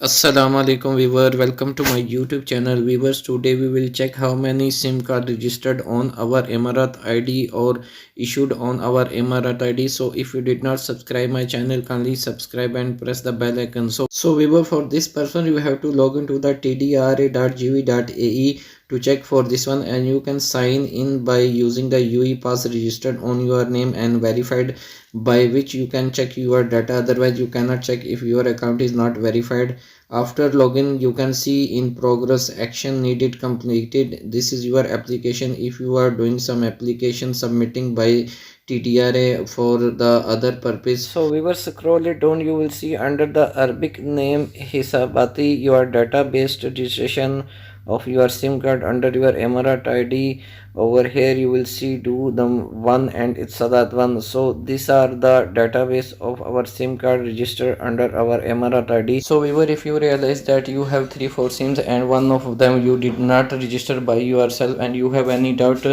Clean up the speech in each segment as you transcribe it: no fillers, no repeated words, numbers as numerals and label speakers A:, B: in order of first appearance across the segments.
A: Assalamu alaikum viewer, welcome to my YouTube channel. Viewers, today we will check how many SIM card registered on our Emirat ID or issued on our Emirat ID. So if you did not subscribe my channel, kindly subscribe and press the bell icon. So viewer, for this person you have to log into the tdra.gov.ae to check for this one, and you can sign in by using the UE pass registered on your name and verified, by which you can check your data. Otherwise you cannot check if your account is not verified. After login you can see in progress, action needed completed. This is your application. If you are doing some application submitting by TDRA for the other purpose, so we will scroll it down, you will see under the Arabic name Hisabati your database registration of your SIM card under your Emirat ID. Over here you will see do the one and Etisalat one. So these are the database of our SIM card registered under our Emirat ID. So viewer, if you realize that you have 3-4 SIMs and one of them you did not register by yourself and you have any doubt,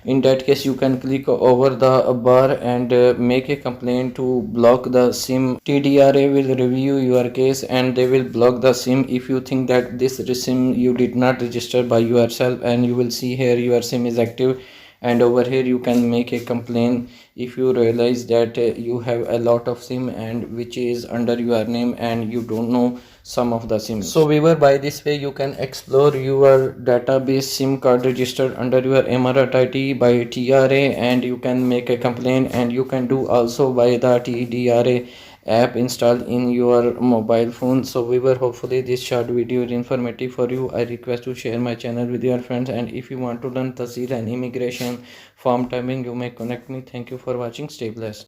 A: in that case you can click over the bar and make a complaint to block the SIM. TDRA will review your case and they will block the SIM if you think that this SIM you did not register by yourself. And you will see here your SIM is active, and over here you can make a complaint if you realize that you have a lot of SIM and which is under your name and you don't know some of the SIM. So viewer, by this way you can explore your database SIM card registered under your Emirat ID by TRA, and you can make a complaint, and you can do also by the TDRA app installed in your mobile phone. So viewer, hopefully this short video is informative for you. I request to share my channel with your friends, and if you want to learn Tahsil and immigration form timing, you may connect me. Thank you for watching. Stay blessed.